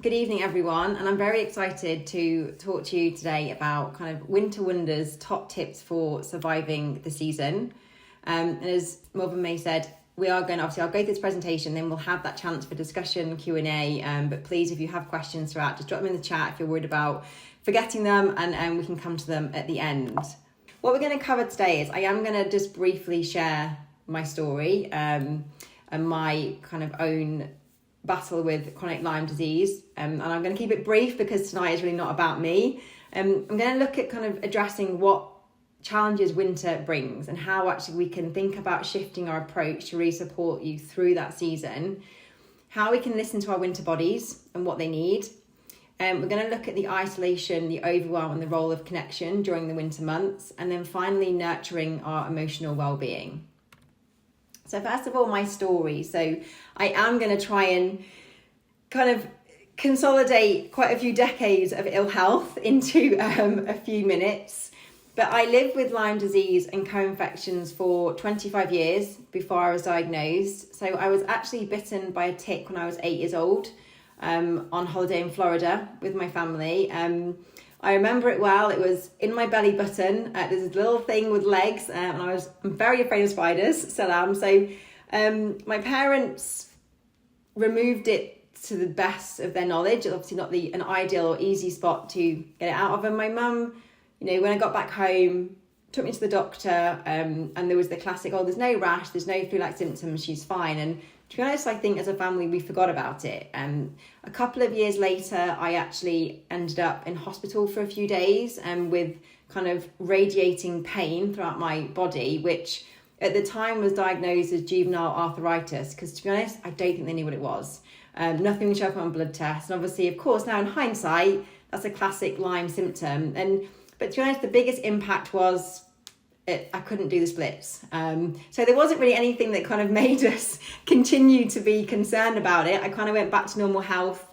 Good evening, everyone, and I'm very excited to talk to you today about kind of Winter Wonders top tips for surviving the season. And as Melvin May said, we are going to, obviously, I'll go through this presentation, then we'll have that chance for discussion, Q&A. But please, if you have questions throughout, just drop them in the chat if you're worried about forgetting them, and we can come to them at the end. What we're going to cover today is I am going to just briefly share my story and my kind of own battle with chronic Lyme disease, and I'm going to keep it brief because tonight is really not about me. I'm going to look at kind of addressing what challenges winter brings and how actually we can think about shifting our approach to really support you through that season, how we can listen to our winter bodies and what they need. We're going to look at the isolation, the overwhelm and the role of connection during the winter months, and then finally nurturing our emotional well-being. So first of all, my story. So I am going to try and kind of consolidate quite a few decades of ill health into a few minutes. But I lived with Lyme disease and co-infections for 25 years before I was diagnosed. So I was actually bitten by a tick when I was 8 years old on holiday in Florida with my family. I remember it well. It was in my belly button. There's a little thing with legs, and I'm very afraid of spiders, still am. So my parents removed it to the best of their knowledge. It's obviously not an ideal or easy spot to get it out of. And my mum, when I got back home, took me to the doctor, and there was the classic, there's no rash, there's no flu-like symptoms, she's fine. And to be honest, I think as a family, we forgot about it. A couple of years later, I actually ended up in hospital for a few days with kind of radiating pain throughout my body, which at the time was diagnosed as juvenile arthritis, because to be honest, I don't think they knew what it was. Nothing was shown up on blood tests. And obviously, of course, now in hindsight, that's a classic Lyme symptom. But to be honest, the biggest impact was I couldn't do the splits. So there wasn't really anything that kind of made us continue to be concerned about it. I kind of went back to normal health.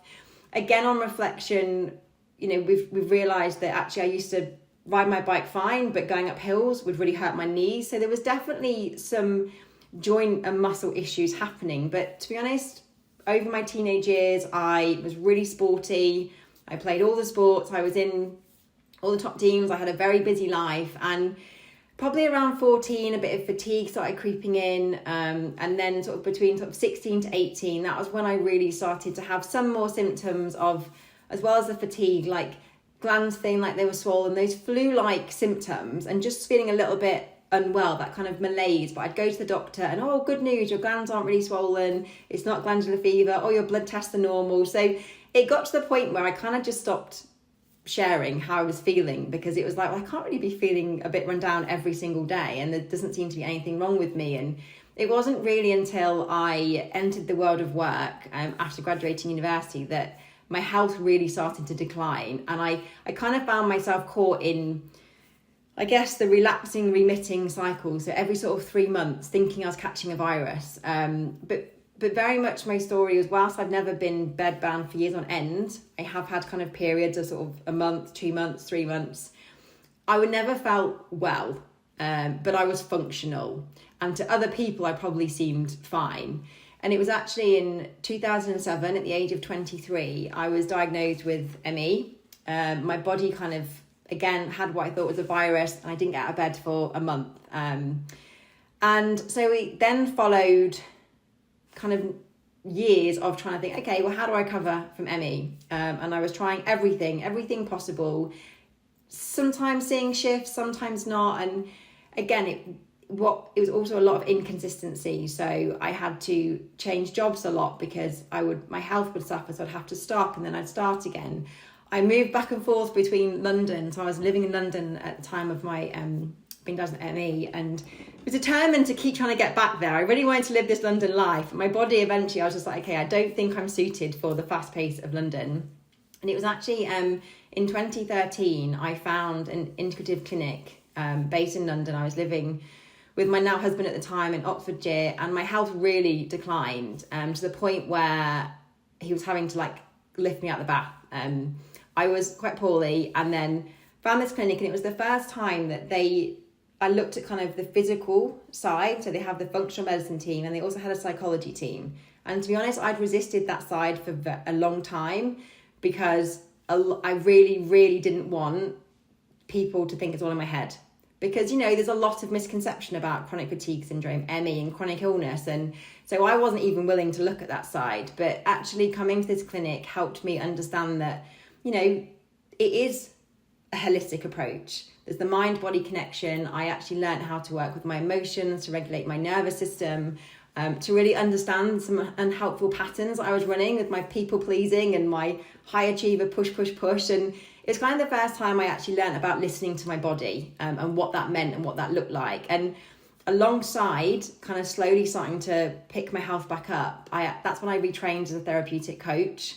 Again, on reflection, we've realised that actually I used to ride my bike fine, but going up hills would really hurt my knees. So there was definitely some joint and muscle issues happening. But to be honest, over my teenage years, I was really sporty. I played all the sports. I was in all the top teams. I had a very busy life, and probably around 14, a bit of fatigue started creeping in. And then sort of between 16 to 18, that was when I really started to have some more symptoms of, as well as the fatigue, like glands feeling like they were swollen, those flu-like symptoms, and just feeling a little bit unwell, that kind of malaise. But I'd go to the doctor and, good news, your glands aren't really swollen. It's not glandular fever. Your blood tests are normal. So it got to the point where I kind of just stopped sharing how I was feeling, because it was like, I can't really be feeling a bit run down every single day, and there doesn't seem to be anything wrong with me. And it wasn't really until I entered the world of work after graduating university that my health really started to decline, and I kind of found myself caught in, I guess, the relapsing remitting cycle. So every sort of 3 months thinking I was catching a virus, but very much my story was, whilst I've never been bedbound for years on end, I have had kind of periods of sort of a month, 2 months, 3 months. I would never felt well, but I was functional. And to other people, I probably seemed fine. And it was actually in 2007, at the age of 23, I was diagnosed with ME. My body kind of, again, had what I thought was a virus, and I didn't get out of bed for a month. And so it then followed kind of years of trying to think, okay, well, how do I recover from ME? And I was trying everything possible, sometimes seeing shifts, sometimes not. And again, it was also a lot of inconsistency. So I had to change jobs a lot because my health would suffer, so I'd have to stop and then I'd start again. I moved back and forth between London. So I was living in London at the time of my being diagnosed with ME, and was determined to keep trying to get back there. I really wanted to live this London life. My body, eventually, I was just like, okay, I don't think I'm suited for the fast pace of London. And it was actually in 2013, I found an integrative clinic based in London. I was living with my now husband at the time in Oxfordshire, and my health really declined to the point where he was having to lift me out the bath. I was quite poorly, and then found this clinic, and it was the first time that I looked at kind of the physical side. So they have the functional medicine team, and they also had a psychology team. And to be honest, I'd resisted that side for a long time. because I really, really didn't want people to think it's all in my head. Because, there's a lot of misconception about chronic fatigue syndrome, ME, and chronic illness. And so I wasn't even willing to look at that side. But actually coming to this clinic helped me understand that, it is a holistic approach. There's the mind-body connection. I actually learned how to work with my emotions, to regulate my nervous system, to really understand some unhelpful patterns I was running with my people-pleasing and my high achiever push. And it's kind of the first time I actually learned about listening to my body, and what that meant and what that looked like. And alongside kind of slowly starting to pick my health back up, that's when I retrained as a therapeutic coach.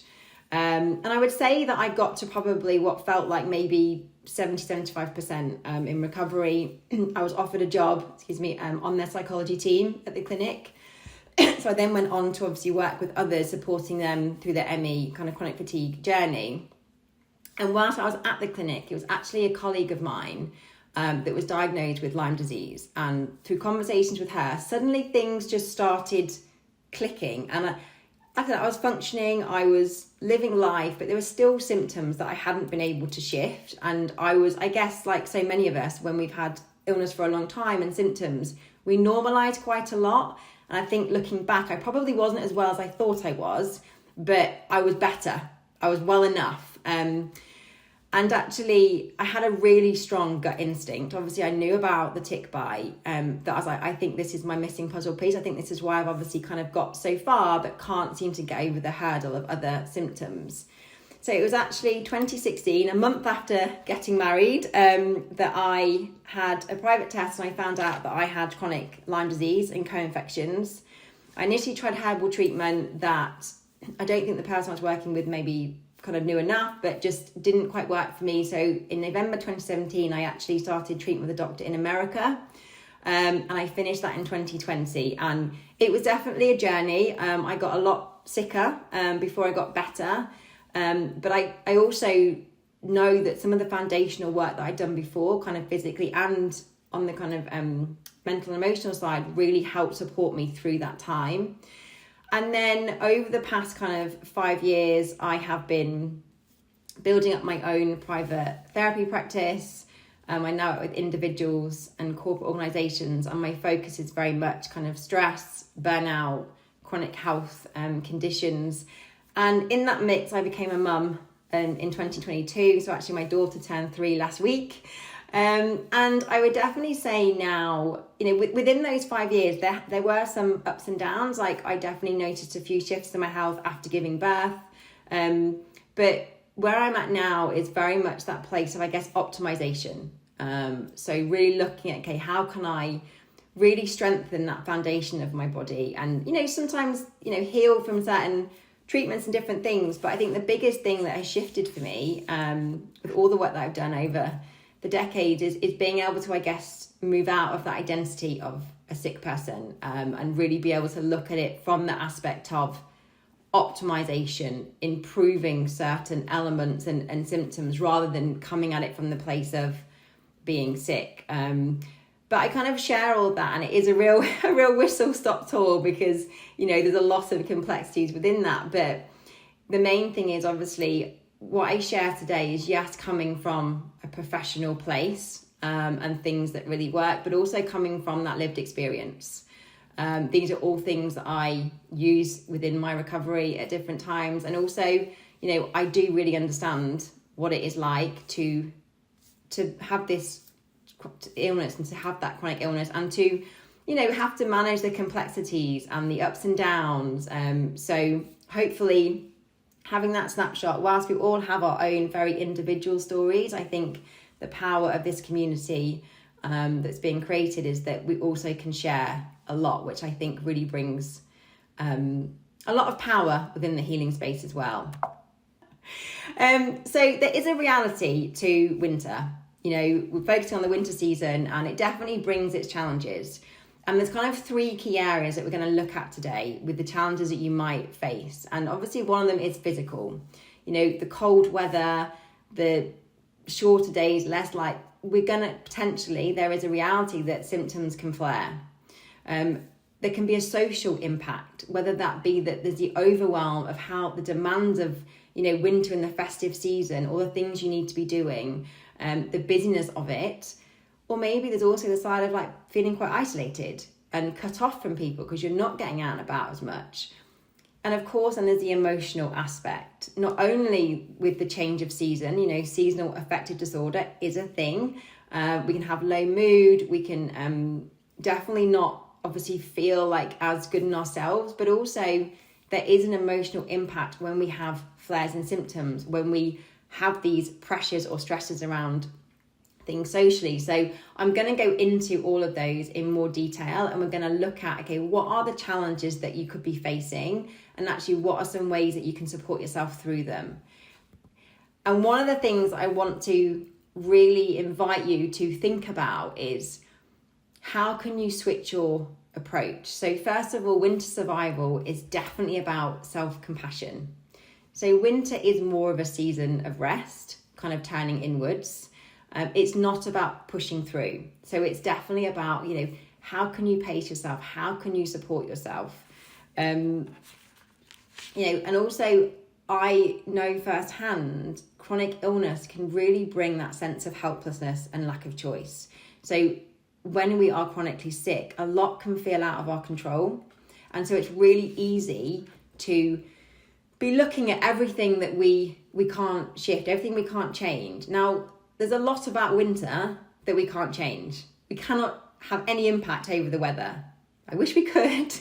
And I would say that I got to probably what felt like maybe 75% in recovery. I was offered a job, on their psychology team at the clinic. So I then went on to obviously work with others, supporting them through their ME kind of chronic fatigue journey. And whilst I was at the clinic, it was actually a colleague of mine that was diagnosed with Lyme disease. And through conversations with her, suddenly things just started clicking. And I was functioning, I was living life, but there were still symptoms that I hadn't been able to shift. And I was, I guess, like so many of us, when we've had illness for a long time and symptoms, we normalise quite a lot. And I think looking back, I probably wasn't as well as I thought I was, but I was better. I was well enough. And actually, I had a really strong gut instinct. Obviously, I knew about the tick bite, that I was like, I think this is my missing puzzle piece. I think this is why I've obviously kind of got so far, but can't seem to get over the hurdle of other symptoms. So it was actually 2016, a month after getting married, that I had a private test and I found out that I had chronic Lyme disease and co-infections. I initially tried herbal treatment that I don't think the person I was working with maybe kind of knew enough, but just didn't quite work for me. So in November 2017, I actually started treatment with a doctor in America, and I finished that in 2020. And it was definitely a journey. I got a lot sicker before I got better. But I also know that some of the foundational work that I'd done before, kind of physically and on the kind of mental and emotional side, really helped support me through that time. And then over the past kind of 5 years, I have been building up my own private therapy practice. I now work with individuals and corporate organisations, and my focus is very much kind of stress, burnout, chronic health conditions. And in that mix, I became a mum in 2022. So actually my daughter turned 3 last week. And I would definitely say now, within those 5 years, there were some ups and downs. Like I definitely noticed a few shifts in my health after giving birth. But where I'm at now is very much that place of, I guess, optimization. So really looking at, okay, how can I really strengthen that foundation of my body? And, sometimes, heal from certain treatments and different things. But I think the biggest thing that has shifted for me, with all the work that I've done over the decades, is being able to, I guess, move out of that identity of a sick person, and really be able to look at it from the aspect of optimization, improving certain elements and symptoms, rather than coming at it from the place of being sick. But I kind of share all that, and it is a real whistle-stop tour, because, there's a lot of complexities within that. But the main thing is, obviously, what I share today is, yes, coming from a professional place, and things that really work, but also coming from that lived experience. These are all things that I use within my recovery at different times. And also, I do really understand what it is like to have this illness and to have that chronic illness, and to, have to manage the complexities and the ups and downs. So hopefully having that snapshot, whilst we all have our own very individual stories, I think the power of this community that's being created is that we also can share a lot, which I think really brings a lot of power within the healing space as well. So there is a reality to winter. We're focusing on the winter season, and it definitely brings its challenges. And there's kind of 3 key areas that we're going to look at today with the challenges that you might face. And obviously one of them is physical. The cold weather, the shorter days, less light. We're going to potentially, there is a reality that symptoms can flare. There can be a social impact, whether that be that there's the overwhelm of how the demands of, winter and the festive season, all the things you need to be doing, the busyness of it. Or maybe there's also the side of like feeling quite isolated and cut off from people because you're not getting out and about as much. And of course, then there's the emotional aspect, not only with the change of season, seasonal affective disorder is a thing. We can have low mood, we can definitely not obviously feel like as good in ourselves, but also there is an emotional impact when we have flares and symptoms, when we have these pressures or stresses around things socially. So I'm going to go into all of those in more detail, and we're going to look at, okay, what are the challenges that you could be facing, and actually what are some ways that you can support yourself through them. And one of the things I want to really invite you to think about is, how can you switch your approach? So first of all, winter survival is definitely about self-compassion. So winter is more of a season of rest, kind of turning inwards. It's not about pushing through. So it's definitely about, how can you pace yourself? How can you support yourself? And also I know firsthand, chronic illness can really bring that sense of helplessness and lack of choice. So when we are chronically sick, a lot can feel out of our control. And so it's really easy to be looking at everything that we can't shift, everything we can't change. Now, there's a lot about winter that we can't change. We cannot have any impact over the weather. I wish we could,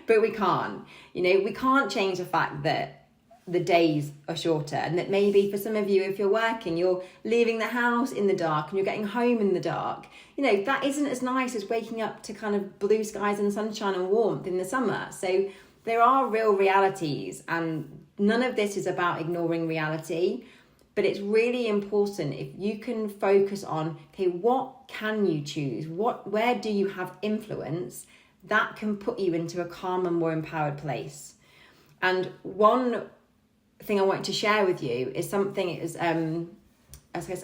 but we can't. We can't change the fact that the days are shorter, and that maybe for some of you, if you're working, you're leaving the house in the dark and you're getting home in the dark. That isn't as nice as waking up to kind of blue skies and sunshine and warmth in the summer. So there are real realities, and none of this is about ignoring reality. But it's really important if you can focus on, okay, what can you choose? Where do you have influence? That can put you into a calmer, more empowered place. And one thing I want to share with you is something is a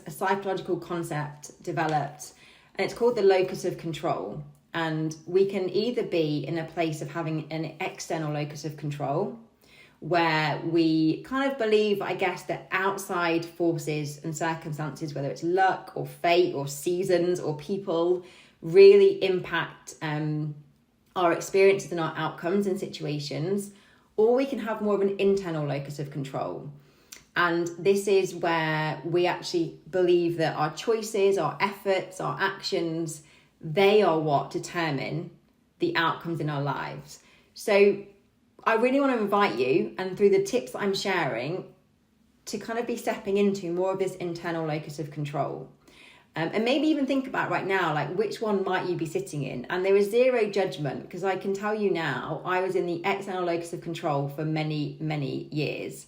psychological concept developed, and it's called the locus of control. And we can either be in a place of having an external locus of control, where we kind of believe, I guess, that outside forces and circumstances, whether it's luck or fate or seasons or people, really impact our experiences and our outcomes in situations. Or we can have more of an internal locus of control. And this is where we actually believe that our choices, our efforts, our actions, they are what determine the outcomes in our lives. So I really want to invite you, and through the tips that I'm sharing, to kind of be stepping into more of this internal locus of control. And maybe even think about right now, like, which one might you be sitting in? And there is zero judgment, because I can tell you now, I was in the external locus of control for many, many years.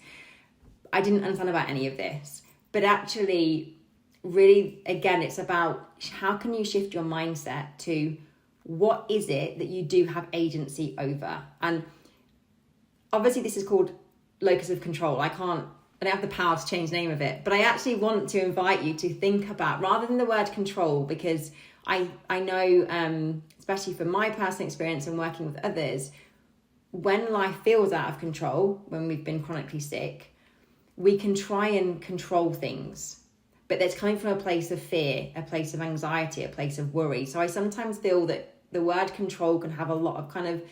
I didn't understand about any of this. But actually, really, again, it's about how can you shift your mindset to what is it that you do have agency over? And obviously, this is called locus of control. I don't have the power to change the name of it, but I actually want to invite you to think about, rather than the word control, because I know, especially from my personal experience and working with others, when life feels out of control, when we've been chronically sick, we can try and control things, but that's coming from a place of fear, a place of anxiety, a place of worry. So I sometimes feel that the word control can have a lot of kind of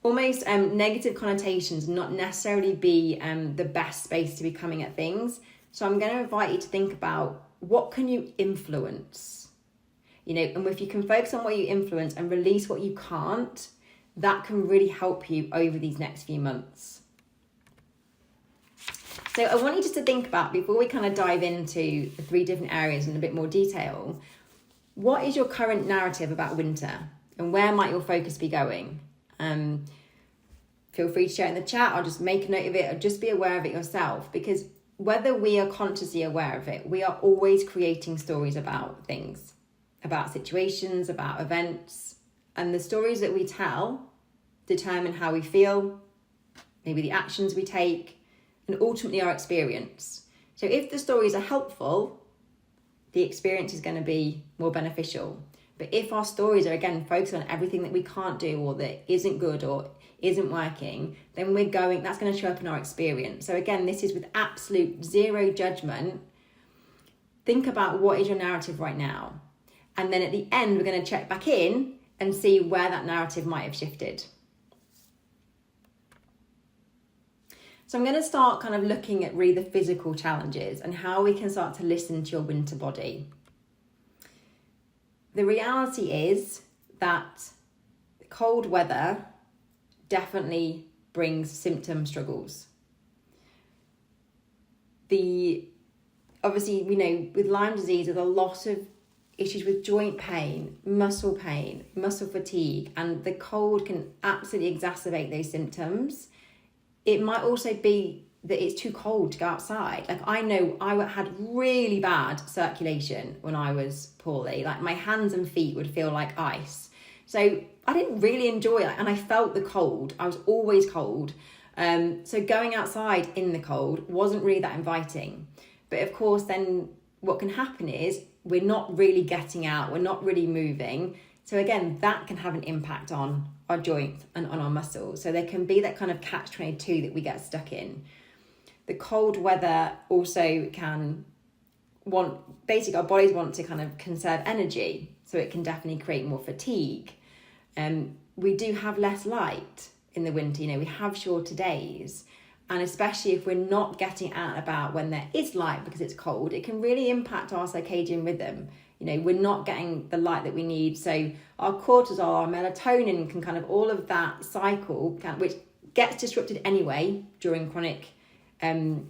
almost negative connotations, not necessarily be the best space to be coming at things. So I'm going to invite you to think about, what can you influence? And if you can focus on what you influence and release what you can't, that can really help you over these next few months. So I want you just to think about, before we kind of dive into the 3 different areas in a bit more detail, what is your current narrative about winter, and where might your focus be going? Feel free to share in the chat, or just make a note of it, or just be aware of it yourself, because whether we are consciously aware of it, we are always creating stories about things, about situations, about events, and the stories that we tell determine how we feel, maybe the actions we take, and ultimately our experience. So if the stories are helpful, the experience is going to be more beneficial. But if our stories are, again, focused on everything that we can't do, or that isn't good, or isn't working, then that's going to show up in our experience. So again, this is with absolute zero judgment. Think about what is your narrative right now. And then at the end, we're going to check back in and see where that narrative might have shifted. So I'm going to start kind of looking at really the physical challenges and how we can start to listen to your winter body. The reality is that cold weather definitely brings symptom struggles. Obviously, with Lyme disease, there's a lot of issues with joint pain, muscle fatigue, and the cold can absolutely exacerbate those symptoms. It might also be that it's too cold to go outside. Like, I know I had really bad circulation when I was poorly. Like, my hands and feet would feel like ice. So I didn't really enjoy it, and I felt the cold. I was always cold. So going outside in the cold wasn't really that inviting. But of course, then what can happen is we're not really getting out, we're not really moving. So again, that can have an impact on our joints and on our muscles. So there can be that kind of catch-22 that we get stuck in. The cold weather also basically our bodies want to kind of conserve energy. So it can definitely create more fatigue. We do have less light in the winter, we have shorter days. And especially if we're not getting out and about when there is light because it's cold, it can really impact our circadian rhythm. We're not getting the light that we need. So our cortisol, our melatonin can kind of all of that cycle, which gets disrupted anyway during chronic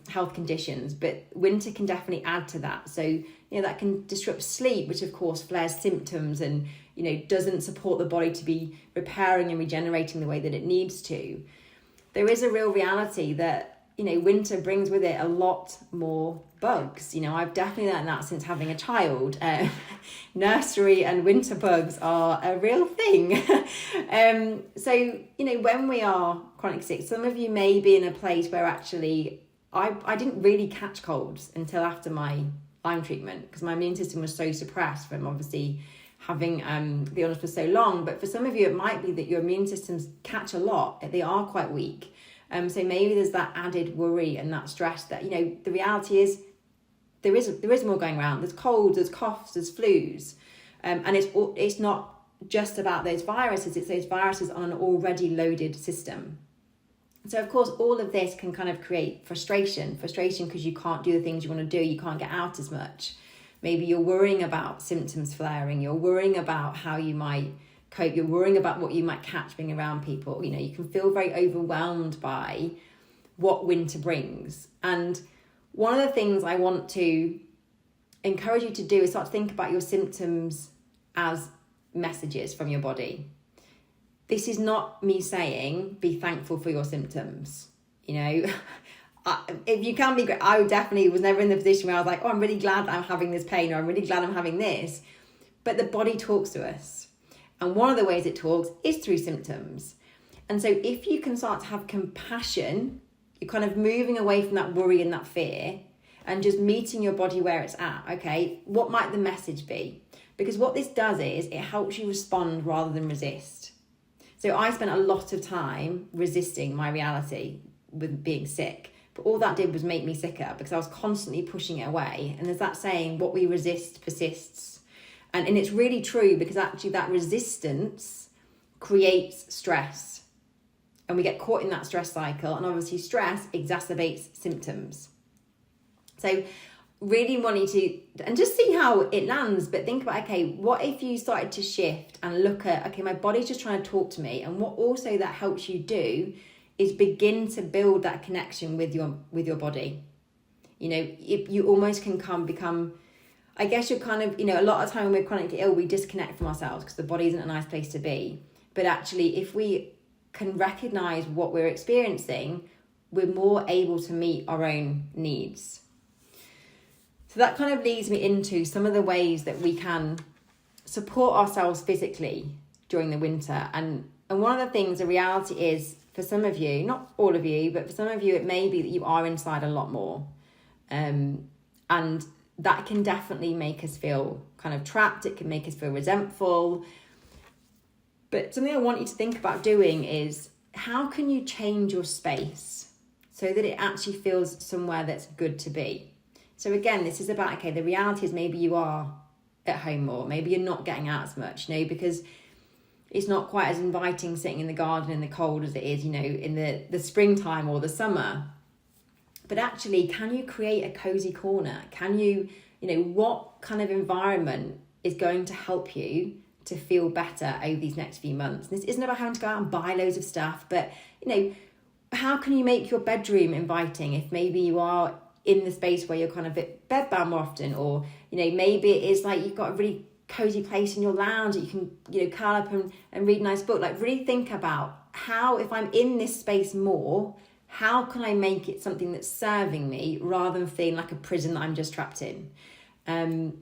health conditions. But winter can definitely add to that. So, that can disrupt sleep, which of course flares symptoms and, doesn't support the body to be repairing and regenerating the way that it needs to. There is a real reality that, winter brings with it a lot more bugs. I've definitely learned that since having a child. Nursery and winter bugs are a real thing. So, when we are chronic sick, some of you may be in a place where actually I didn't really catch colds until after my Lyme treatment because my immune system was so suppressed from obviously having the illness for so long. But for some of you, it might be that your immune systems catch a lot. They are quite weak. So maybe there's that added worry and that stress that, the reality is there is more going around. There's colds, there's coughs, there's flus. And it's not just about those viruses, it's those viruses on an already loaded system. So of course, all of this can kind of create frustration because you can't do the things you want to do, you can't get out as much. Maybe you're worrying about symptoms flaring, you're worrying about how you might cope, you're worrying about what you might catch being around people. You can feel very overwhelmed by what winter brings. And one of the things I want to encourage you to do is start to think about your symptoms as messages from your body. This is not me saying be thankful for your symptoms. If you can be, I definitely was never in the position where I was like, oh, I'm really glad I'm having this pain, or I'm really glad I'm having this. But the body talks to us. And one of the ways it talks is through symptoms. And so if you can start to have compassion, you're kind of moving away from that worry and that fear and just meeting your body where it's at. Okay, what might the message be? Because what this does is it helps you respond rather than resist. So I spent a lot of time resisting my reality with being sick. But all that did was make me sicker because I was constantly pushing it away. And there's that saying, what we resist persists. And it's really true because actually that resistance creates stress. And we get caught in that stress cycle. And obviously stress exacerbates symptoms. So really wanting to, and just see how it lands, but think about, okay, what if you started to shift and look at, okay, my body's just trying to talk to me. And what also that helps you do is begin to build that connection with your body. If you almost can become, I guess you're kind of, a lot of time when we're chronically ill, we disconnect from ourselves because the body isn't a nice place to be. But actually, if we can recognize what we're experiencing, we're more able to meet our own needs. So that kind of leads me into some of the ways that we can support ourselves physically during the winter. And one of the things, the reality is, for some of you, not all of you, but for some of you, it may be that you are inside a lot more. And that can definitely make us feel kind of trapped. It can make us feel resentful. But something I want you to think about doing is how can you change your space so that it actually feels somewhere that's good to be? So again, this is about, okay, the reality is maybe you are at home more, maybe you're not getting out as much, because it's not quite as inviting sitting in the garden in the cold as it is, in the springtime or the summer. But actually, can you create a cozy corner? Can you, what kind of environment is going to help you to feel better over these next few months? And this isn't about having to go out and buy loads of stuff, but, how can you make your bedroom inviting if maybe you are in the space where you're kind of bedbound more often, or, maybe it is like you've got a really cozy place in your lounge that you can, curl up and read a nice book. Like, really think about how, if I'm in this space more, how can I make it something that's serving me rather than feeling like a prison that I'm just trapped in? Then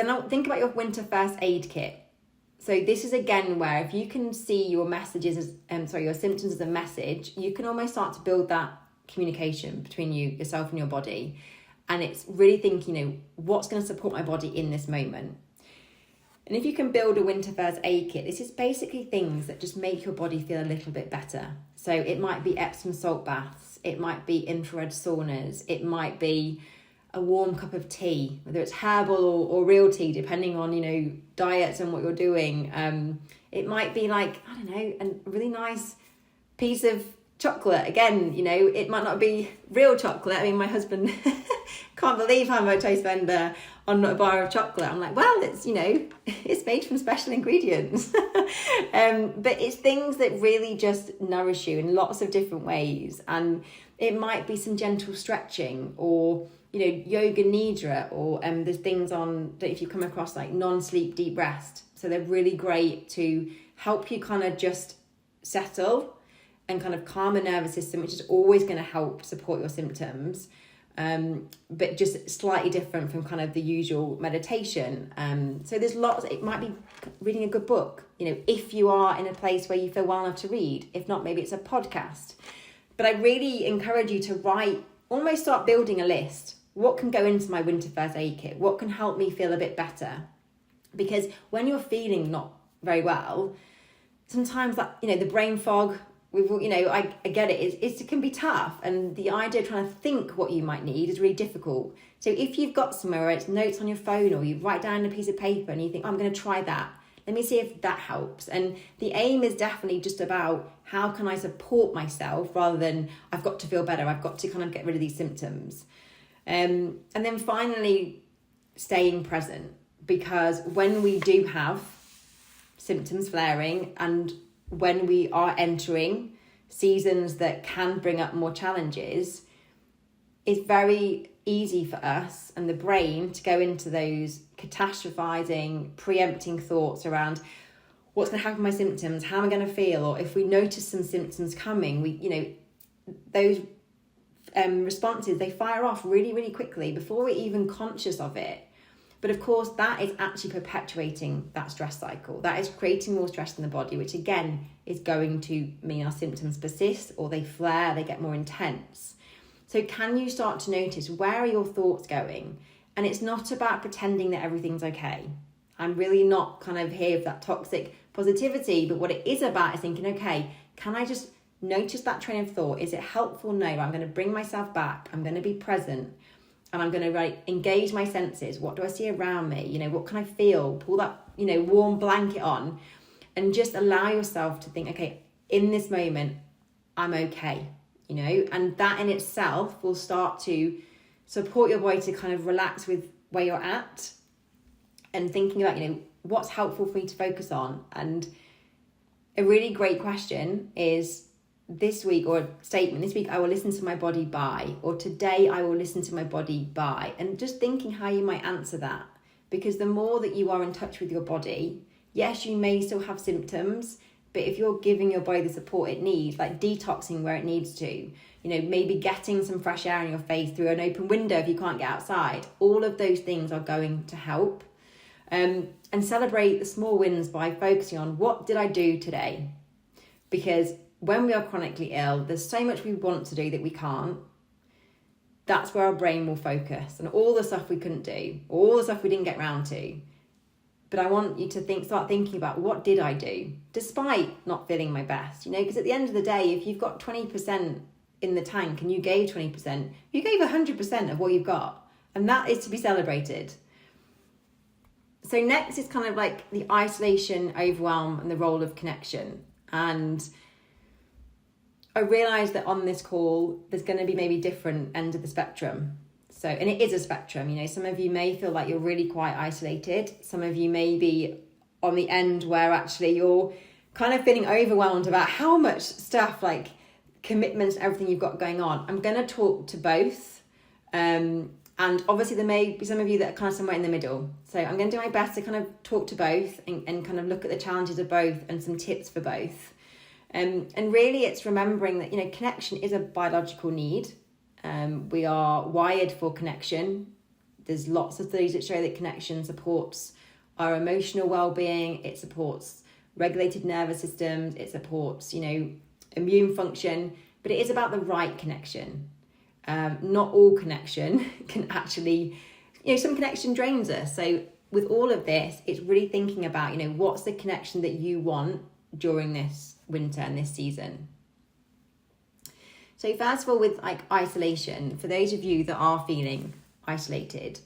I'll think about your winter first aid kit. So this is again where if you can see your messages as, your symptoms as a message, you can almost start to build that communication between yourself and your body. And it's really thinking, what's going to support my body in this moment? And if you can build a winter first aid kit, this is basically things that just make your body feel a little bit better. So it might be Epsom salt baths, it might be infrared saunas, it might be a warm cup of tea, whether it's herbal or real tea, depending on, diets and what you're doing. It might be like, I don't know, a really nice piece of chocolate. Again, it might not be real chocolate. I mean, my husband can't believe how much I spend on a bar of chocolate. I'm like, well, it's, it's made from special ingredients. But it's things that really just nourish you in lots of different ways. And it might be some gentle stretching, or, yoga nidra, or there's things on that if you come across like non-sleep deep rest. So they're really great to help you kind of just settle and kind of calm the nervous system, which is always going to help support your symptoms. But just slightly different from kind of the usual meditation. So there's lots. It might be reading a good book, if you are in a place where you feel well enough to read. If not, maybe it's a podcast. But I really encourage you to almost start building a list. What can go into my winter first aid kit? What can help me feel a bit better? Because when you're feeling not very well, sometimes that, the brain fog, I get it. It can be tough, and the idea of trying to think what you might need is really difficult. So if you've got somewhere where it's notes on your phone, or you write down a piece of paper and you think, I'm going to try that. Let me see if that helps. And the aim is definitely just about how can I support myself rather than I've got to feel better. I've got to kind of get rid of these symptoms. And then finally, staying present, because when we do have symptoms flaring and when we are entering seasons that can bring up more challenges, it's very easy for us and the brain to go into those catastrophizing, preempting thoughts around what's going to happen to my symptoms, how am I going to feel, or if we notice some symptoms coming, those responses, they fire off really, really quickly before we're even conscious of it. But of course, that is actually perpetuating that stress cycle. That is creating more stress in the body, which again is going to mean our symptoms persist, or they flare, they get more intense. So can you start to notice, where are your thoughts going? And it's not about pretending that everything's okay. I'm really not kind of here for that toxic positivity, but what it is about is thinking, okay, can I just notice that train of thought? Is it helpful? No, I'm going to bring myself back. I'm going to be present. And I'm going to engage my senses. What do I see around me? What can I feel? Pull that, warm blanket on, and just allow yourself to think, okay, in this moment, I'm okay, and that in itself will start to support your body to kind of relax with where you're at and thinking about, what's helpful for me to focus on. And a really great question is, this week, or a statement, this week I will listen to my body by, or today I will listen to my body by, and just thinking how you might answer that. Because the more that you are in touch with your body, yes, you may still have symptoms, but if you're giving your body the support it needs, like detoxing where it needs to, maybe getting some fresh air in your face through an open window if you can't get outside, all of those things are going to help. And celebrate the small wins by focusing on, what did I do today? Because when we are chronically ill, there's so much we want to do that we can't. That's where our brain will focus, and all the stuff we couldn't do, all the stuff we didn't get round to. But I want you to start thinking about, what did I do despite not feeling my best? Because at the end of the day, if you've got 20% in the tank and you gave 20%, you gave 100% of what you've got. And that is to be celebrated. So next is kind of like the isolation, overwhelm, and the role of connection. And I realised that on this call, there's going to be maybe different ends of the spectrum. So, and it is a spectrum, some of you may feel like you're really quite isolated. Some of you may be on the end where actually you're kind of feeling overwhelmed about how much stuff, like commitments, everything you've got going on. I'm going to talk to both. And obviously there may be some of you that are kind of somewhere in the middle. So I'm going to do my best to kind of talk to both and kind of look at the challenges of both and some tips for both. And really it's remembering that, connection is a biological need. We are wired for connection. There's lots of studies that show that connection supports our emotional well-being. It supports regulated nervous systems. It supports, immune function. But it is about the right connection. Not all connection can actually, some connection drains us. So with all of this, it's really thinking about, what's the connection that you want during this winter and this season. So first of all, with like isolation, for those of you that are feeling isolated,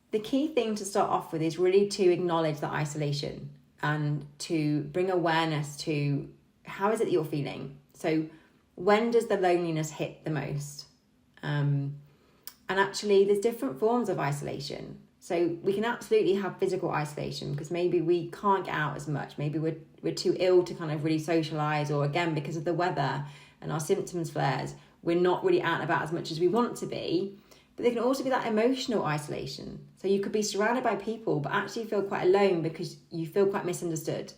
the key thing to start off with is really to acknowledge that isolation and to bring awareness to how is it that you're feeling. So when does the loneliness hit the most? And actually there's different forms of isolation. So we can absolutely have physical isolation because maybe we can't get out as much. Maybe we're too ill to kind of really socialise, or again, because of the weather and our symptoms flares, we're not really out and about as much as we want to be. But there can also be that emotional isolation. So you could be surrounded by people, but actually feel quite alone because you feel quite misunderstood.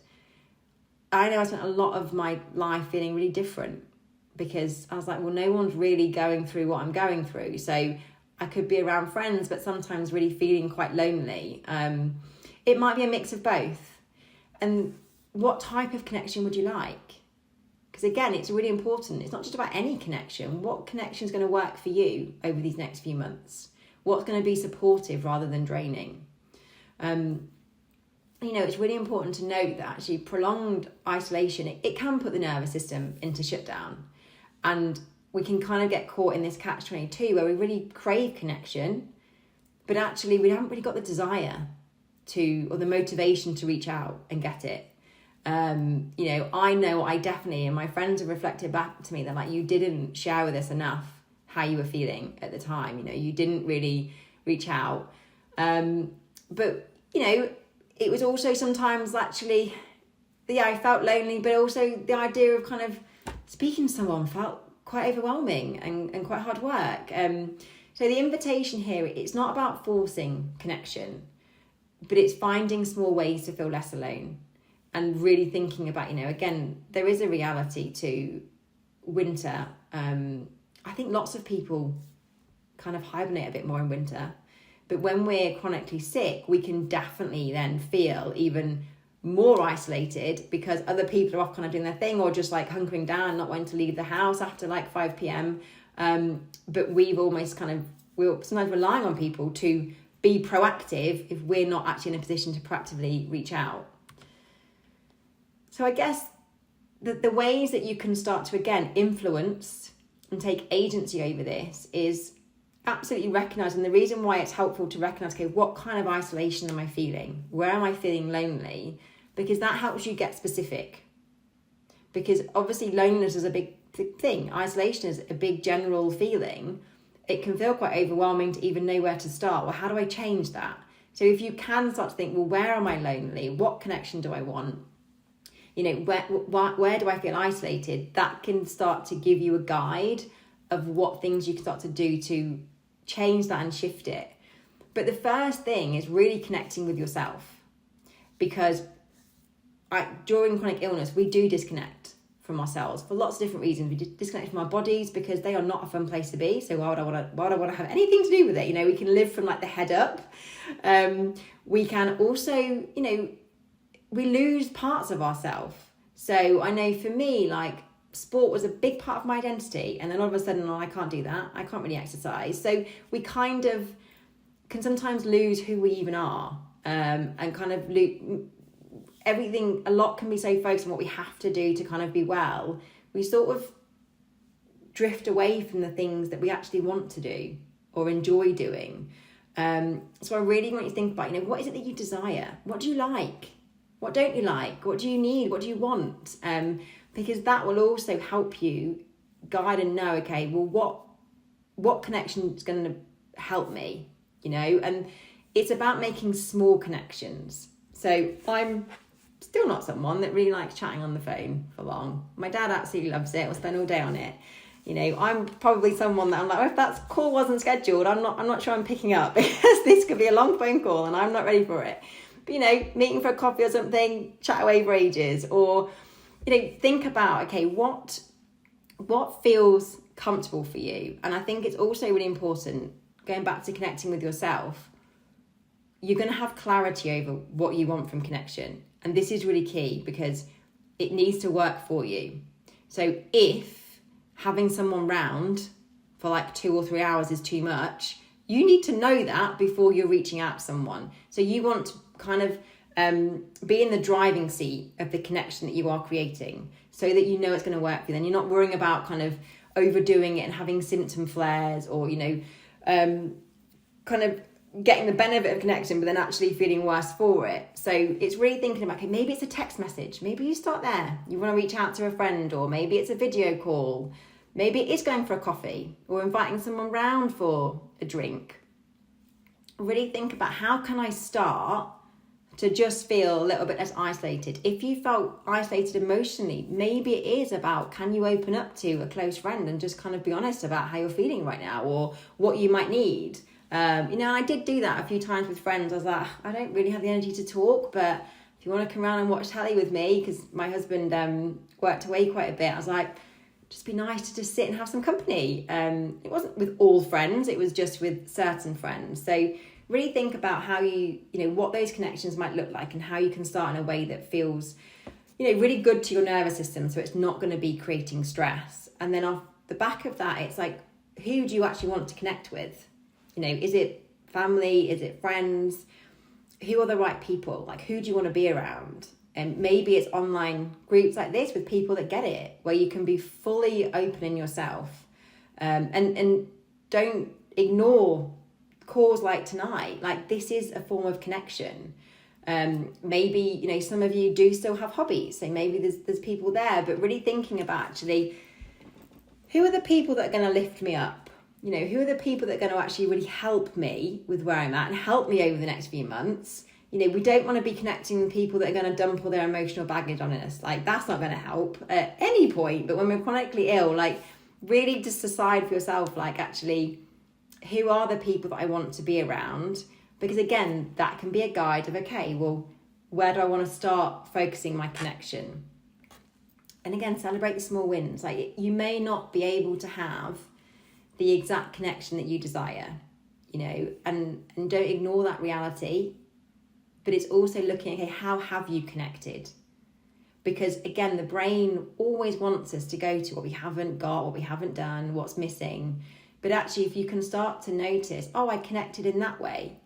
I know I spent a lot of my life feeling really different because I was like, well, no one's really going through what I'm going through. So I could be around friends, but sometimes really feeling quite lonely. It might be a mix of both. And what type of connection would you like? Because again, it's really important. It's not just about any connection. What connection is going to work for you over these next few months? What's going to be supportive rather than draining? It's really important to note that actually prolonged isolation, it can put the nervous system into shutdown. And we can kind of get caught in this catch-22 where we really crave connection, but actually we haven't really got the desire to, or the motivation to reach out and get it. I know I definitely, and my friends have reflected back to me that like, you didn't share with us enough how you were feeling at the time. You didn't really reach out. But it was also sometimes actually, I felt lonely, but also the idea of kind of speaking to someone felt quite overwhelming and quite hard work. So the invitation here, it's not about forcing connection, but it's finding small ways to feel less alone. And really thinking about, again, there is a reality to winter. I think lots of people kind of hibernate a bit more in winter. But when we're chronically sick, we can definitely then feel even more isolated because other people are off kind of doing their thing or just like hunkering down, not wanting to leave the house after like 5 p.m. But we've almost we're sometimes relying on people to be proactive if we're not actually in a position to proactively reach out. So I guess the ways that you can start to, again, influence and take agency over this is absolutely recognising the reason why it's helpful to recognise, okay, what kind of isolation am I feeling? Where am I feeling lonely? Because that helps you get specific. Because obviously loneliness is a big thing. Isolation is a big general feeling. It can feel quite overwhelming to even know where to start. Well, how do I change that? So if you can start to think, well, where am I lonely? What connection do I want? Where do I feel isolated? That can start to give you a guide of what things you can start to do to change that and shift it. But the first thing is really connecting with yourself, because during chronic illness, we do disconnect from ourselves for lots of different reasons. We disconnect from our bodies because they are not a fun place to be. So why would I want to have anything to do with it? We can live from like the head up. We can also, we lose parts of ourselves. So I know for me, like sport was a big part of my identity. And then all of a sudden, I can't do that. I can't really exercise. So we kind of can sometimes lose who we even are. and kind of everything, a lot can be so focused on what we have to do to kind of be well, we sort of drift away from the things that we actually want to do or enjoy doing. So I really want you to think about, what is it that you desire? What do you like? What don't you like? What do you need? What do you want? Because that will also help you guide and know, okay, well, what connection is going to help me, and it's about making small connections. So I'm still not someone that really likes chatting on the phone for long. My dad absolutely loves it. We'll spend all day on it. I'm probably someone that I'm like, if that call wasn't scheduled, I'm not sure I'm picking up because this could be a long phone call and I'm not ready for it. But, meeting for a coffee or something, chat away for ages, or, think about, okay, what feels comfortable for you? And I think it's also really important, going back to connecting with yourself, you're going to have clarity over what you want from connection. And this is really key because it needs to work for you. So if having someone round for like 2 or 3 hours is too much, you need to know that before you're reaching out to someone. So you want to kind of be in the driving seat of the connection that you are creating so that you know it's going to work for you. Then you're not worrying about kind of overdoing it and having symptom flares or, kind of getting the benefit of connection but then actually feeling worse for it. So it's really thinking about, okay, maybe it's a text message. Maybe you start there. You want to reach out to a friend, or maybe it's a video call. Maybe it is going for a coffee or inviting someone round for a drink. Really think about, how can I start to just feel a little bit less isolated? If you felt isolated emotionally, maybe it is about, can you open up to a close friend and just kind of be honest about how you're feeling right now or what you might need? And I did do that a few times with friends. I was like, I don't really have the energy to talk, but if you want to come around and watch telly with me, because my husband worked away quite a bit, I was like, just be nice to just sit and have some company. It wasn't with all friends, it was just with certain friends. So really think about how what those connections might look like and how you can start in a way that feels, really good to your nervous system. So it's not going to be creating stress. And then off the back of that, it's like, who do you actually want to connect with? Is it family? Is it friends? Who are the right people? Like, who do you want to be around? And maybe it's online groups like this with people that get it, where you can be fully open in yourself. And don't ignore calls like tonight. Like, this is a form of connection. Maybe, some of you do still have hobbies. So maybe there's people there, but really thinking about actually, who are the people that are going to lift me up? Who are the people that are going to actually really help me with where I'm at and help me over the next few months? We don't want to be connecting with people that are going to dump all their emotional baggage on us. Like, that's not going to help at any point. But when we're chronically ill, like, really just decide for yourself, like, actually, who are the people that I want to be around? Because again, that can be a guide of, okay, well, where do I want to start focusing my connection? And again, celebrate the small wins. Like, you may not be able to have the exact connection that you desire, and don't ignore that reality. But it's also looking, okay, how have you connected? Because again, the brain always wants us to go to what we haven't got, what we haven't done, what's missing. But actually, if you can start to notice, oh, I connected in that way,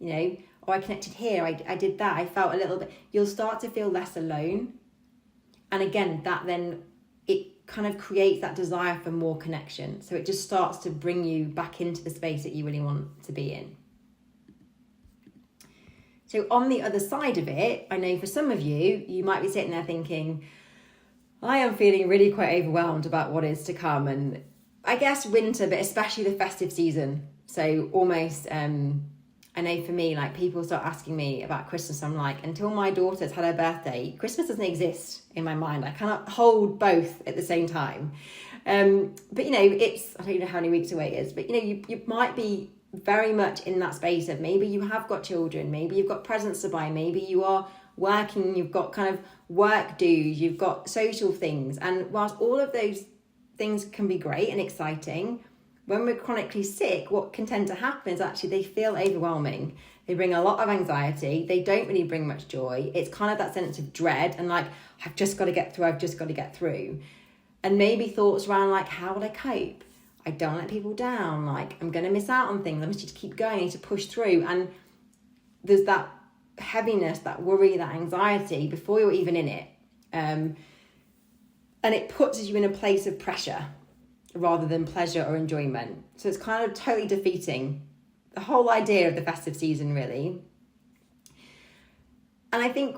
or I connected here, I did that, I felt a little bit, you'll start to feel less alone. And again, that then, it kind of creates that desire for more connection. So it just starts to bring you back into the space that you really want to be in. So on the other side of it, I know for some of you, you might be sitting there thinking, I am feeling really quite overwhelmed about what is to come. And I guess winter, but especially the festive season. So almost, I know for me, like, people start asking me about Christmas. I'm like, until my daughter's had her birthday, Christmas doesn't exist in my mind. I cannot hold both at the same time. But, it's, I don't know how many weeks away it is, but, you might be very much in that space of maybe you have got children, maybe you've got presents to buy, maybe you are working, you've got kind of work dues, you've got social things. And whilst all of those things can be great and exciting, when we're chronically sick, what can tend to happen is actually they feel overwhelming. They bring a lot of anxiety. They don't really bring much joy. It's kind of that sense of dread and like, I've just got to get through. And maybe thoughts around like, how will I cope? I don't let people down. Like, I'm going to miss out on things. I just need to keep going. I need to push through. And there's that heaviness, that worry, that anxiety before you're even in it. And it puts you in a place of pressure rather than pleasure or enjoyment. So it's kind of totally defeating the whole idea of the festive season, really. And I think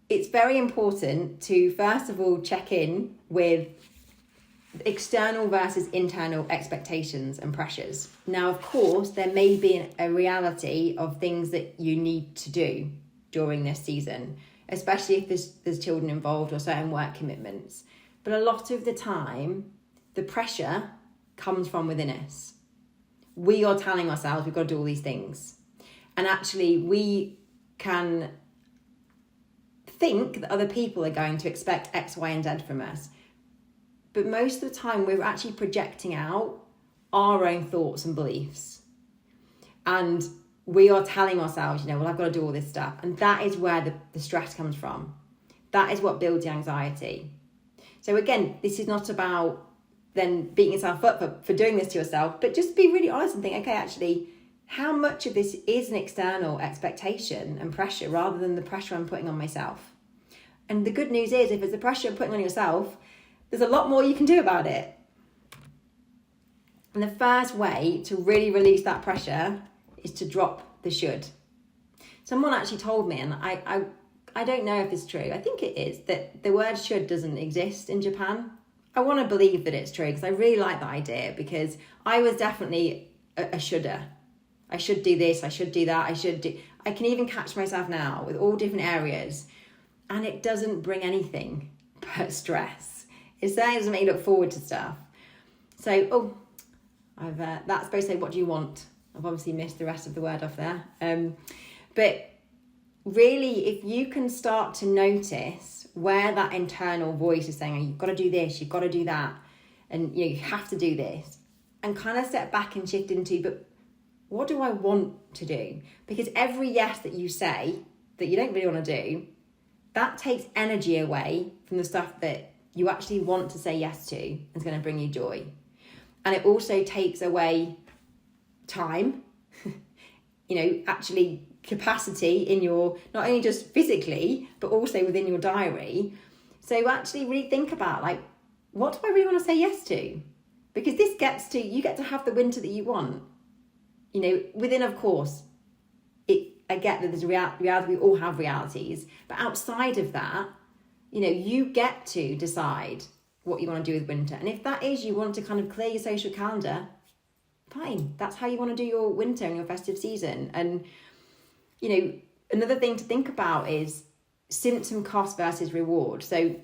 it's very important to, first of all, check in with external versus internal expectations and pressures. Now, of course, there may be a reality of things that you need to do during this season, especially if there's children involved or certain work commitments. But a lot of the time, the pressure comes from within us. We are telling ourselves we've got to do all these things. And actually, we can think that other people are going to expect X, Y, and Z from us. But most of the time, we're actually projecting out our own thoughts and beliefs. And we are telling ourselves, well, I've got to do all this stuff. And that is where the stress comes from. That is what builds the anxiety. So again, this is not about then beating yourself up for doing this to yourself, but just be really honest and think, okay, actually, how much of this is an external expectation and pressure rather than the pressure I'm putting on myself? And the good news is, if it's the pressure you're putting on yourself, there's a lot more you can do about it. And the first way to really release that pressure is to drop the should. Someone actually told me, and I don't know if it's true, I think it is, that the word should doesn't exist in Japan. I want to believe that it's true because I really like that idea, because I was definitely a shoulder. I should do this, I should do that, I can even catch myself now with all different areas, and it doesn't bring anything but stress. It certainly doesn't make you look forward to stuff. So, that's supposed to say, what do you want? I've obviously missed the rest of the word off there. But really, if you can start to notice where that internal voice is saying, you've got to do this, you've got to do that, and you have to do this, and kind of step back and shift into, but what do I want to do? Because every yes that you say that you don't really want to do, that takes energy away from the stuff that you actually want to say yes to and is going to bring you joy. And it also takes away time, actually capacity in your, not only just physically, but also within your diary. So actually really think about, what do I really want to say yes to? Because you get to have the winter that you want. Within, of course, I get that there's a reality, we all have realities, but outside of that, you get to decide what you want to do with winter. And if that is, you want to kind of clear your social calendar, fine, that's how you want to do your winter and your festive season. And, another thing to think about is symptom cost versus reward. So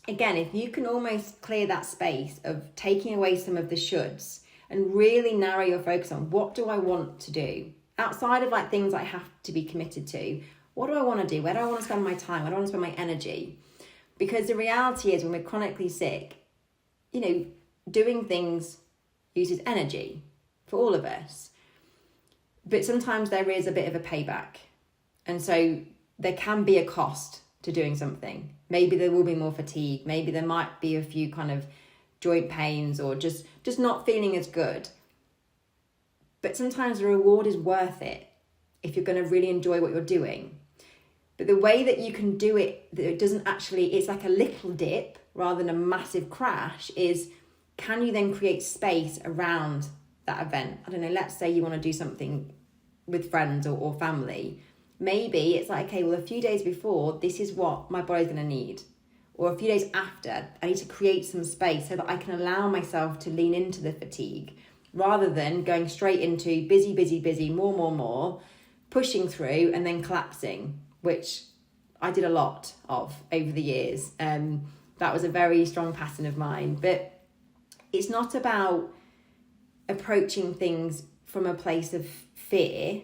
again, if you can almost clear that space of taking away some of the shoulds and really narrow your focus on, what do I want to do? Outside of things I have to be committed to, what do I want to do? Where do I want to spend my time? Where do I want to spend my energy? Because the reality is, when we're chronically sick, doing things uses energy for all of us. But sometimes there is a bit of a payback. And so there can be a cost to doing something. Maybe there will be more fatigue. Maybe there might be a few kind of joint pains or just not feeling as good. But sometimes the reward is worth it if you're going to really enjoy what you're doing. But the way that you can do it, that it doesn't actually, it's like a little dip rather than a massive crash, is can you then create space around that event? I don't know, let's say you want to do something with friends or family. Maybe it's okay, well, a few days before, this is what my body's going to need. Or a few days after, I need to create some space so that I can allow myself to lean into the fatigue rather than going straight into busy, more, pushing through and then collapsing, which I did a lot of over the years. That was a very strong pattern of mine. But it's not about approaching things from a place of fear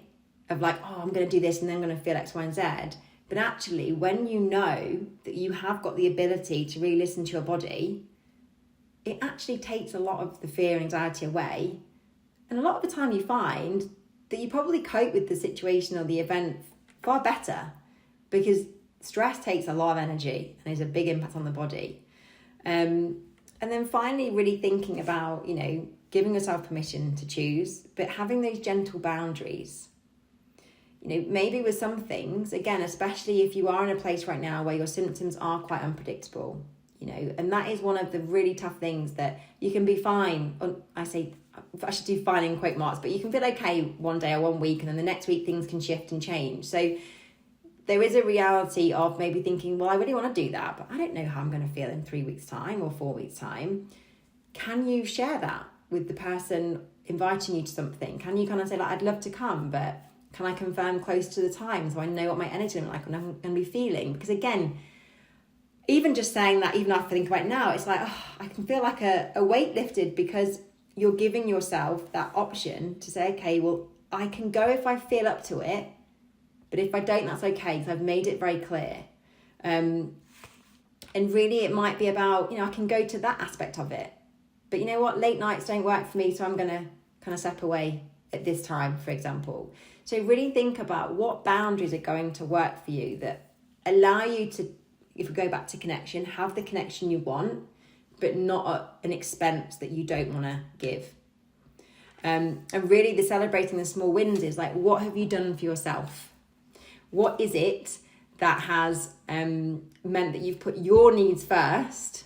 of I'm going to do this and then I'm going to feel X, Y, and Z. But actually, when you know that you have got the ability to really listen to your body, it actually takes a lot of the fear and anxiety away. And a lot of the time you find that you probably cope with the situation or the event far better, because stress takes a lot of energy and has a big impact on the body. And then finally, really thinking about, giving yourself permission to choose, but having those gentle boundaries. maybe with some things, again, especially if you are in a place right now where your symptoms are quite unpredictable, and that is one of the really tough things, that you can be fine. I should do fine in quote marks, but you can feel okay one day or 1 week, and then the next week things can shift and change. So there is a reality of maybe thinking, well, I really want to do that, but I don't know how I'm going to feel in 3 weeks' time or 4 weeks' time. Can you share that with the person inviting you to something? Can you kind of say, like, I'd love to come, but can I confirm close to the time so I know what my energy is like and I'm going to be feeling? Because again, even just saying that, even after I think about it now, it's like, I can feel like a weight lifted, because you're giving yourself that option to say, okay, well, I can go if I feel up to it, but if I don't, that's okay, because I've made it very clear. And really it might be about, I can go to that aspect of it. But you know what? Late nights don't work for me, so I'm going to kind of step away at this time, for example. So really think about what boundaries are going to work for you that allow you to, if we go back to connection, have the connection you want, but not at an expense that you don't want to give. And really the celebrating the small wins is like, what have you done for yourself? What is it that has meant that you've put your needs first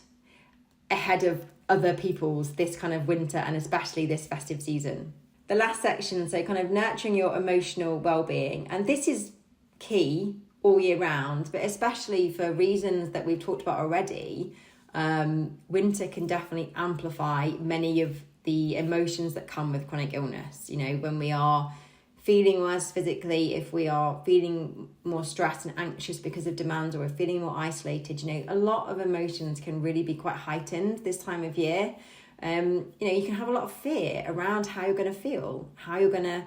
ahead of other people's this kind of winter, and especially this festive season? The last section, so kind of nurturing your emotional well-being. And this is key all year round, but especially for reasons that we've talked about already. Winter can definitely amplify many of the emotions that come with chronic illness. When we are feeling worse physically, if we are feeling more stressed and anxious because of demands, or we're feeling more isolated, a lot of emotions can really be quite heightened this time of year. You can have a lot of fear around how you're going to feel, how you're going to,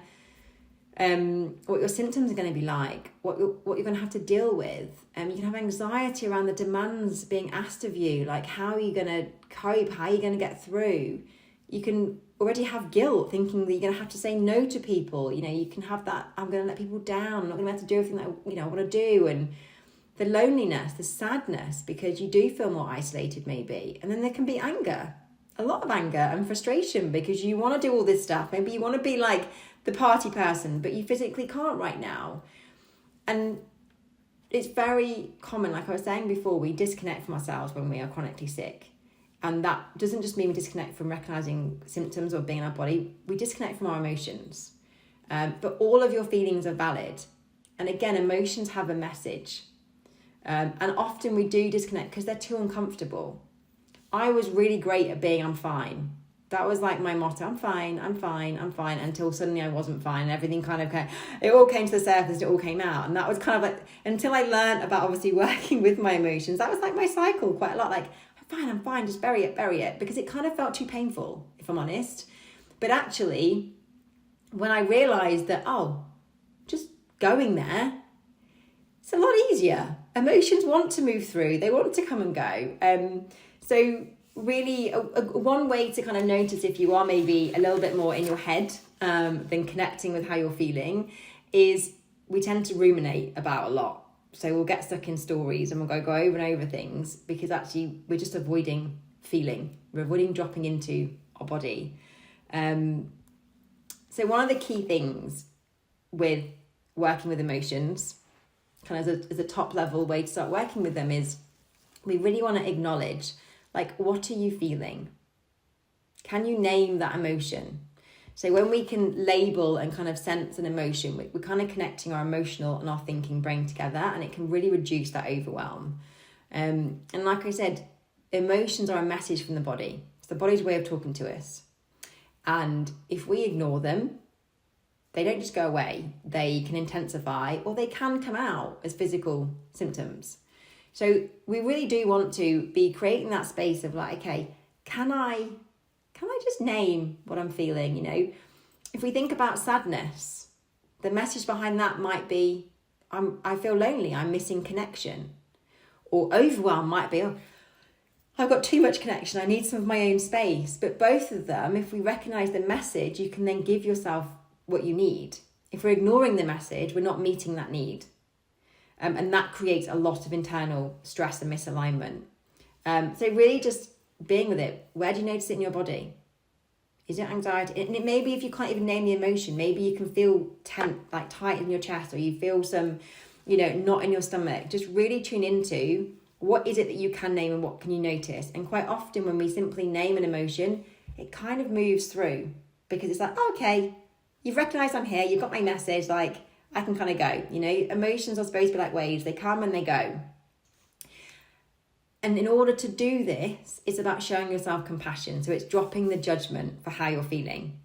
what your symptoms are going to be like, what you're going to have to deal with. You can have anxiety around the demands being asked of you, like how are you going to cope, how are you going to get through. You can already have guilt, thinking that you're going to have to say no to people. You can have that, I'm going to let people down, I'm not going to be able to do everything that I want to do. And the loneliness, the sadness, because you do feel more isolated maybe. And then there can be anger, a lot of anger and frustration, because you want to do all this stuff. Maybe you want to be like the party person, but you physically can't right now. And it's very common, like I was saying before, we disconnect from ourselves when we are chronically sick. And that doesn't just mean we disconnect from recognizing symptoms or being in our body. We disconnect from our emotions. But all of your feelings are valid. And again, emotions have a message. And often we do disconnect because they're too uncomfortable. I was really great at being I'm fine. That was like my motto. I'm fine, until suddenly I wasn't fine. And everything kind of it all came to the surface, it all came out. And that was kind of like, until I learned about obviously working with my emotions, that was like my cycle quite a lot. Like, I'm fine, just bury it. Because it kind of felt too painful, if I'm honest. But actually, when I realised that, just going there, it's a lot easier. Emotions want to move through. They want to come and go. So really, one way to kind of notice if you are maybe a little bit more in your head than connecting with how you're feeling is we tend to ruminate about a lot. So we'll get stuck in stories and we'll go over and over things because actually we're just avoiding feeling. We're avoiding dropping into our body. So one of the key things with working with emotions, kind of as a top level way to start working with them, is we really want to acknowledge, like, what are you feeling? Can you name that emotion? So when we can label and kind of sense an emotion, we're kind of connecting our emotional and our thinking brain together, and it can really reduce that overwhelm. And like I said, emotions are a message from the body. It's the body's way of talking to us. And if we ignore them, they don't just go away. They can intensify, or they can come out as physical symptoms. So we really do want to be creating that space of like, okay, can I just name what I'm feeling? If we think about sadness, the message behind that might be, I feel lonely, I'm missing connection. Or overwhelm might be, I've got too much connection, I need some of my own space. But both of them, if we recognize the message, you can then give yourself what you need. If we're ignoring the message, we're not meeting that need. And that creates a lot of internal stress and misalignment. So really just being with it. Where do you notice it in your body? Is it anxiety? And it maybe if you can't even name the emotion, maybe you can feel like tight in your chest, or you feel some, knot in your stomach. Just really tune into what is it that you can name and what can you notice. And quite often when we simply name an emotion, it kind of moves through, because it's like, oh, okay, you've recognised I'm here, you've got my message, like I can kind of go. Emotions are supposed to be like waves, they come and they go. And in order to do this, it's about showing yourself compassion. So it's dropping the judgment for how you're feeling.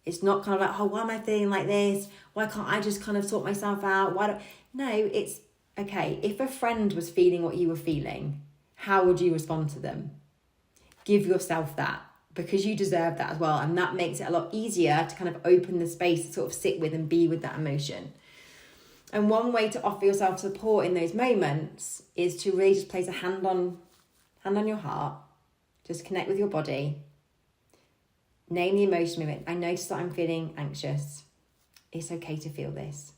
It's not kind of like, oh, why am I feeling like this? Why can't I just kind of sort myself out? No, it's, okay, if a friend was feeling what you were feeling, how would you respond to them? Give yourself that, because you deserve that as well. And that makes it a lot easier to kind of open the space to sort of sit with and be with that emotion. And one way to offer yourself support in those moments is to really just place a hand on your heart, just connect with your body, name the emotion movement. I notice that I'm feeling anxious. It's okay to feel this.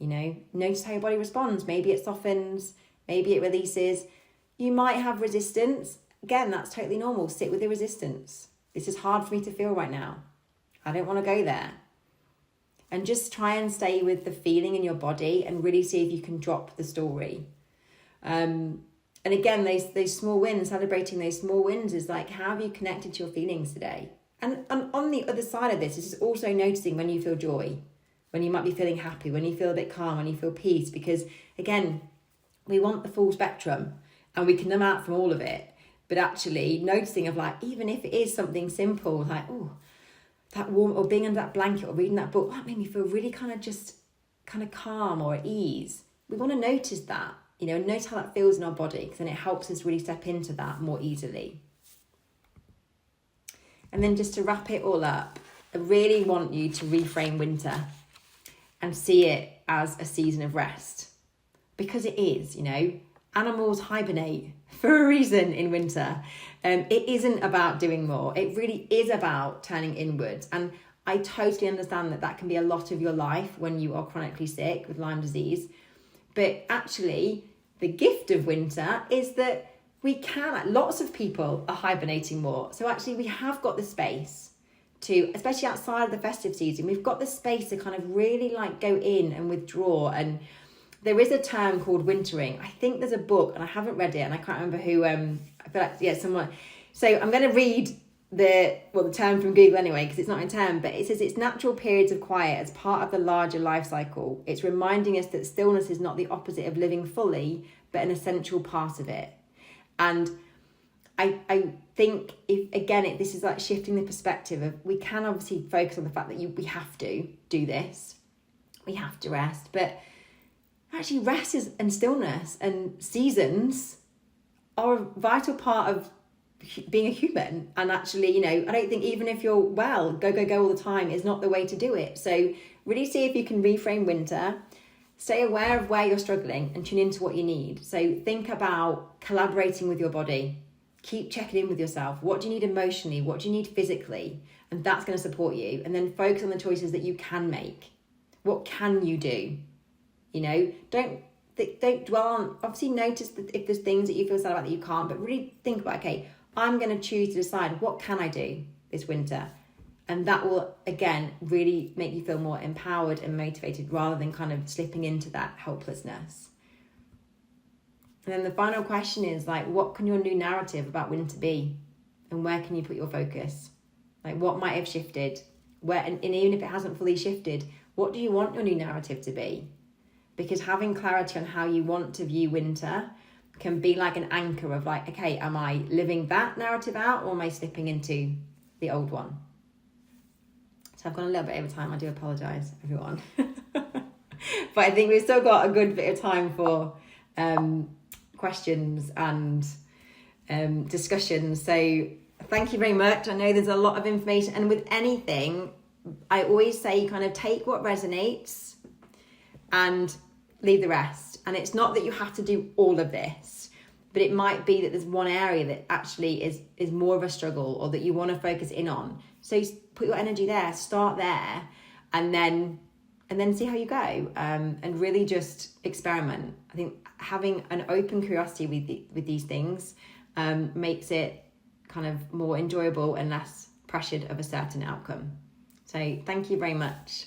Notice how your body responds. Maybe it softens, maybe it releases. You might have resistance. Again, that's totally normal. Sit with the resistance. This is hard for me to feel right now. I don't want to go there. And just try and stay with the feeling in your body and really see if you can drop the story. And again, those small wins, celebrating those small wins is like, how have you connected to your feelings today? And on the other side of this is also noticing when you feel joy, when you might be feeling happy, when you feel a bit calm, when you feel peace. Because again, we want the full spectrum and we can numb out from all of it. But actually noticing of like, even if it is something simple, like, oh, that warm, or being under that blanket or reading that book, that made me feel really kind of calm or at ease. We want to notice that, and notice how that feels in our body, because then it helps us really step into that more easily. And then just to wrap it all up, I really want you to reframe winter and see it as a season of rest, because it is, animals hibernate for a reason in winter. It isn't about doing more. It really is about turning inwards. And I totally understand that can be a lot of your life when you are chronically sick with Lyme disease. But actually, the gift of winter is that we can, lots of people are hibernating more. So actually we have got the space to, especially outside of the festive season, we've got the space to kind of really like go in and withdraw. And there is a term called wintering. I think there's a book, and I haven't read it, and I can't remember who. I feel like someone. So I'm going to read the term from Google anyway, because it's not in term, but it says it's natural periods of quiet as part of the larger life cycle. It's reminding us that stillness is not the opposite of living fully, but an essential part of it. And I think this is like shifting the perspective of, we can obviously focus on the fact that we have to do this, we have to rest, but actually rest and stillness and seasons are a vital part of being a human. And actually, I don't think even if you're well, go all the time is not the way to do it. So really see if you can reframe winter, stay aware of where you're struggling and tune into what you need. So think about collaborating with your body, keep checking in with yourself. What do you need emotionally? What do you need physically? And that's going to support you. And then focus on the choices that you can make. What can you do? Don't dwell on, obviously notice that if there's things that you feel sad about that you can't, but really think about, okay, I'm going to choose to decide, what can I do this winter? And that will, again, really make you feel more empowered and motivated, rather than kind of slipping into that helplessness. And then the final question is like, what can your new narrative about winter be? And where can you put your focus? Like, what might have shifted? And even if it hasn't fully shifted, what do you want your new narrative to be? Because having clarity on how you want to view winter can be like an anchor of like, okay, am I living that narrative out, or am I slipping into the old one? So I've gone a little bit over time. I do apologise, everyone. But I think we've still got a good bit of time for questions and discussions. So thank you very much. I know there's a lot of information. And with anything, I always say kind of take what resonates and leave the rest. And it's not that you have to do all of this, but it might be that there's one area that actually is more of a struggle, or that you want to focus in on. So put your energy there, start there, and then see how you go, and really just experiment. I think having an open curiosity with these things makes it kind of more enjoyable and less pressured of a certain outcome. So thank you very much.